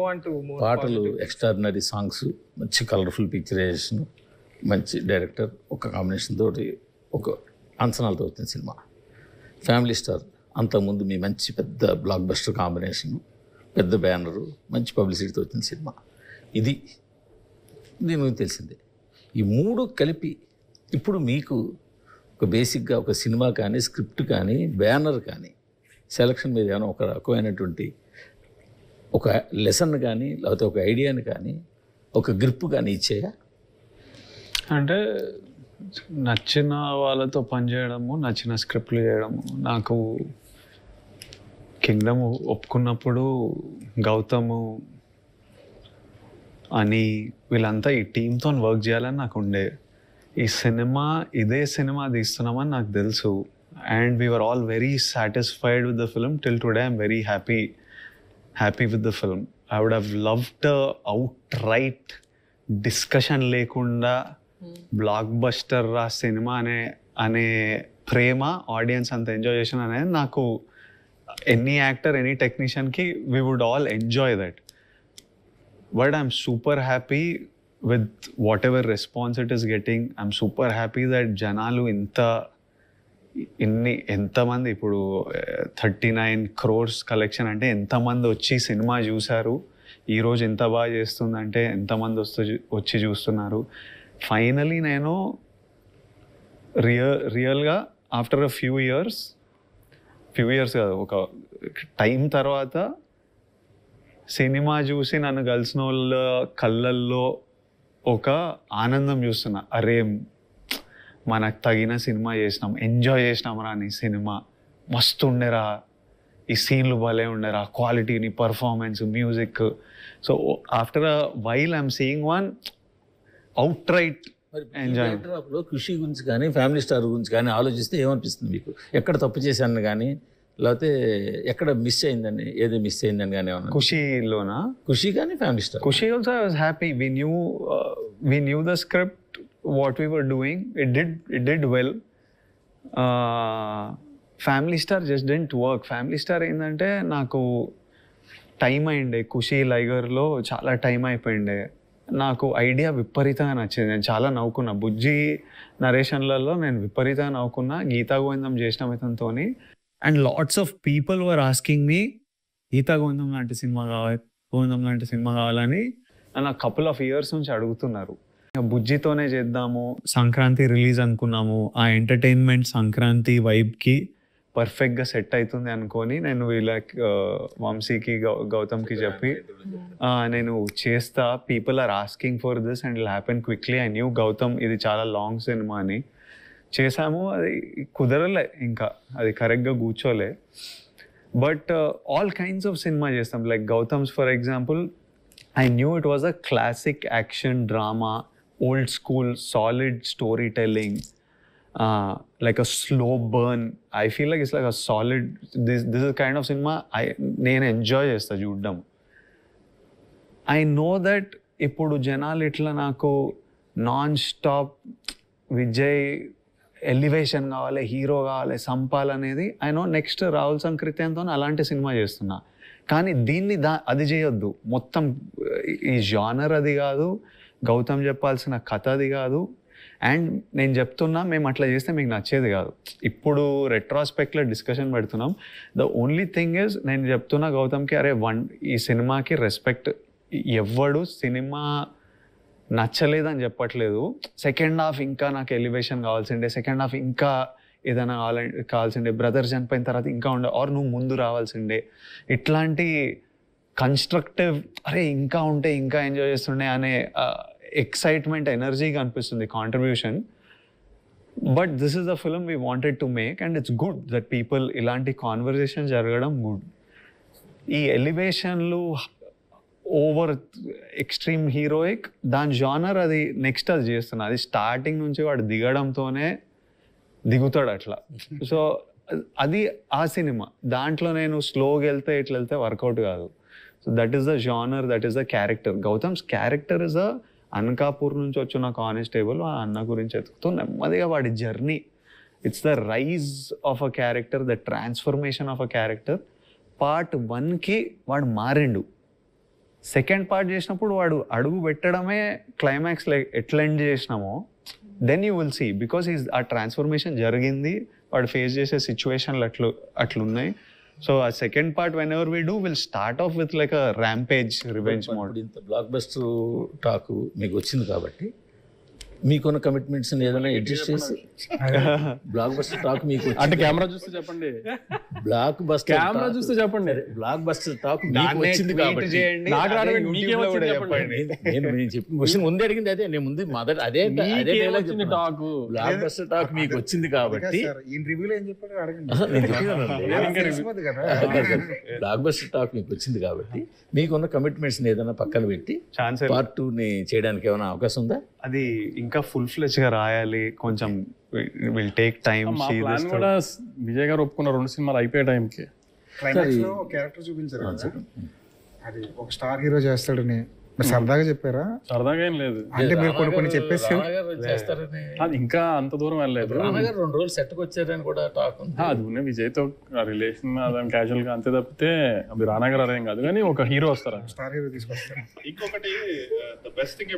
పాటలు extraordinary songs, మంచి colourful picturisation, మంచి డైరెక్టర్, ఒక కాంబినేషన్ తోటి ఒక అంచనాలతో వచ్చిన సినిమా. ఫ్యామిలీ స్టార్, అంతకుముందు మీ మంచి పెద్ద బ్లాక్ బస్టర్ కాంబినేషన్, పెద్ద బ్యానరు, మంచి పబ్లిసిటీతో వచ్చిన సినిమా. ఇది దీని గురించి తెలిసిందే. ఈ మూడు కలిపి ఇప్పుడు మీకు ఒక బేసిక్గా ఒక సినిమా కానీ, స్క్రిప్ట్ కానీ, బ్యానర్ కానీ సెలక్షన్ మీద ఏమైనా ఒక రకమైనటువంటి ఒక లెసన్ కానీ, లేకపోతే ఒక ఐడియాని కానీ, ఒక గ్రిప్ కానీ ఇచ్చేయా? అంటే నచ్చిన వాళ్ళతో పనిచేయడము, నచ్చిన స్క్రిప్ట్లు చేయడము. నాకు కింగ్డమ్ ఒప్పుకున్నప్పుడు గౌతము అని వీళ్ళంతా ఈ టీంతో వర్క్ చేయాలని నాకు ఉండే. ఈ సినిమా ఇదే సినిమా తీస్తున్నామని నాకు తెలుసు. And we were all very satisfied with the film. Till today I'm very happy with the film. I would have loved outright discussion లేకుండా బ్లాక్ బస్టర్ రా సినిమా అనే ప్రేమ ఆడియన్స్ అంత ఎంజాయ్ చేసిన అనేది నాకు ఎనీ యాక్టర్, ఎనీ టెక్నీషియన్కి we would all enjoy that. But I'm super happy with whatever response it is getting. I'm super happy that జనాలు ఎంతమంది ఇప్పుడు 39 crores కలెక్షన్ అంటే ఎంతమంది వచ్చి సినిమా చూశారు, ఈరోజు ఎంత బాగా చేస్తుందంటే ఎంతమంది వచ్చి చూస్తున్నారు. ఫైనలీ నేను రియల్గా ఆఫ్టర్ అ ఫ్యూ ఇయర్స్ కాదు, ఒక టైం తర్వాత సినిమా చూసి నన్ను కలిసిన వాళ్ళ కళ్ళల్లో ఒక ఆనందం చూస్తున్నా. అరే మనకు తగిన సినిమా చేసినాం, ఎంజాయ్ చేసినాం రా, నీ సినిమా మస్తు ఉండేరా, ఈ సీన్లు భలే ఉండేరా, క్వాలిటీని, performance, music. So after a while I'm seeing one outright enjoy. ఖుషి గురించి కానీ, ఫ్యామిలీ స్టార్ గురించి కానీ ఆలోచిస్తే ఏమనిపిస్తుంది మీకు? ఎక్కడ తప్పు చేశాను కానీ, లేకపోతే ఎక్కడ మిస్ అయిందని, ఏది మిస్ అయిందని కానీ ఏమన్నా? ఖుషీలోనా? ఖుషి కానీ family star. Kushi also I was happy. We knew the script, what we were doing. It did well. Family Star just didn't work. Family Star ఏంటంటే నాకు టైం అయిండే. ఖుషి లైగర్లో చాలా టైం అయిపోయిండే. నాకు ఐడియా విపరీతంగా నచ్చింది. నేను చాలా నవ్వుకున్నా. బుజ్జి నరేషన్లలో నేను విపరీతంగా నవ్వుకున్నా. గీతా గోవిందం చేసిన ఇతనితో. And lots of people were asking me Geetha Govindam లాంటి సినిమా కావాలని నాకు కపుల్ ఆఫ్ ఇయర్స్ నుంచి అడుగుతున్నారు. బుజ్జితోనే చేద్దాము, సంక్రాంతి రిలీజ్ అనుకున్నాము, ఆ ఎంటర్టైన్మెంట్ సంక్రాంతి వైబ్కి పర్ఫెక్ట్గా సెట్ అవుతుంది అనుకొని నేను వీళ్ళకి వంశీకి, గౌతమ్కి చెప్పి నేను చేస్తా, people are asking for this and it'll happen quickly. I knew Gautam ఇది చాలా లాంగ్ సినిమా అని. చేసాము, అది కుదరలే, ఇంకా అది కరెక్ట్గా కూర్చోలే. But all kinds of cinema చేస్తాం. Like Gautam's for example, I knew it was a classic action drama, old school, solid storytelling, like a slow burn. I feel like it's like a solid, this is kind of cinema నేను enjoy చేస్తా చూడడం. I know that ఇప్పుడు జనాలు ఇట్లా నాకు non stop Vijay elevation కావాలి, hero కావాలి, సంపాలనేది I know. Next Rahul సంకృత్యంతో అలాంటి సినిమా చేస్తున్నా. కానీ దీన్ని అది చేయొద్దు. మొత్తం ఈ జానర్ అది కాదు, గౌతమ్ చెప్పాల్సిన కథ అది కాదు. అండ్ నేను చెప్తున్నా, మేము అట్లా చేస్తే మీకు నచ్చేది కాదు. ఇప్పుడు రెట్రాస్పెక్ట్లో డిస్కషన్ పెడుతున్నాం. ద ఓన్లీ థింగ్ ఇస్, నేను చెప్తున్నా గౌతమ్కి, అరే ఈ సినిమాకి రెస్పెక్ట్. ఎవ్వడు సినిమా నచ్చలేదని చెప్పట్లేదు. సెకండ్ హాఫ్ ఇంకా నాకు ఎలివేషన్ కావాల్సిండే, సెకండ్ హాఫ్ ఇంకా ఏదైనా కావాల్సిండే, బ్రదర్ చనిపోయిన తర్వాత ఇంకా ఆర్ నువ్వు ముందు రావాల్సిండే, ఇట్లాంటి కన్స్ట్రక్టివ్, అరే ఇంకా ఉంటే ఇంకా ఎంజాయ్ చేస్తుండే అనే ఎక్సైట్మెంట్, ఎనర్జీ కనిపిస్తుంది, contribution. But this is the film we wanted to make and it's good that people ఇలాంటి కాన్వర్జేషన్ జరగడం గుడ్. ఈ ఎలివేషన్లు, ఓవర్ ఎక్స్ట్రీమ్ హీరోయిక్, దాని జానర్ అది నెక్స్ట్ అది చేస్తున్నా. అది స్టార్టింగ్ నుంచి వాడు దిగడంతోనే దిగుతాడు అట్లా. సో అది ఆ సినిమా. దాంట్లో నేను స్లోగా వెళ్తే ఇట్లా వెళ్తే వర్కౌట్ కాదు. So that is the genre, that is the character. Gautam's character is Anakapur నుంచి వచ్చిన కానిస్టేబుల్ ఆ అన్న గురించి ఎత్తుకుతూ నెమ్మదిగా వాడి journey. It's the rise of a character, the transformation of a character. Part 1కి వాడు మారిండు. సెకండ్ పార్ట్ చేసినప్పుడు వాడు అడుగు పెట్టడమే క్లైమాక్స్ లైక్ ఎట్లా ఎండ్ చేసినామో then you will see because ఆ ట్రాన్స్ఫర్మేషన్ జరిగింది, వాడు ఫేస్ చేసే సిచ్యువేషన్లు అట్లున్నాయి. సో ఆ second part when ever we do will start of with like a rampage revenge mode. ఇప్పుడు ఇంత బ్లాక్ బస్టర్ టాక్ మీకు వచ్చింది కాబట్టి మీకున్న కమిట్మెంట్స్ ఏదైనా అడ్జస్ట్ చేసి బ్లాక్ బస్టర్ టాక్ మీకు అంటే కెమెరా చూస్తే చెప్పండి, బ్లాక్ బస్టర్ కెమెరా చూస్తే చెప్పండి. బ్లాక్ బస్టర్ టాక్ మీకు వచ్చింది కాబట్టి నాకు రావడం మీకేం వచ్చింది చెప్పండి. నేను చెప్పిన క్వశ్చన్ ముందు అడిగింది అదే, నేను ముందు మొదట అదే వచ్చింది టాక్, బ్లాక్ బస్టర్ టాక్ మీకు వచ్చింది కాబట్టి బ్లాక్ బస్టర్ టాక్ మీకు వచ్చింది కాబట్టి మీకున్న కమిట్మెంట్స్ ఏదైనా పక్కన పెట్టి ఛాన్స్ పార్ట్ 2 ని చేయడానికి ఏమైనా అవకాశం ఉందా? అది ఇంకా ఫుల్ ఫ్లెజ్ గా రాయాలి, కొంచెం విల్ టేక్ టైం. మా ప్లాన్ కూడా విజయ్ గారు ఒప్పుకున్న 2 సినిమాలు అయిపోయే టైంకి క్లైమాక్స్ లో క్యారెక్టర్ చూపించారు కదా, అది ఒక స్టార్ హీరో చేస్తాడని మరి సరదాగా చెప్పారా? సరదాగా ఏం లేదు, అంటే మీరు కొన్ని చెప్పేసి చేస్తారని అది ఇంకా అంత దూరం వెళ్ళలేదు. 2 రోజులు సెట్కి వచ్చారని కూడా టాక్ ఉంది. అది ఉన్న విజయ్తో రిలేషన్ అదే క్యాజువల్ గా అంతే తప్పితే అది రానా గారు అదేం కాదు, కానీ ఒక హీరో వస్తారా స్టార్ హీరో తీసుకొస్తారు. ఇంకొకటి ద బెస్ట్ థింగ్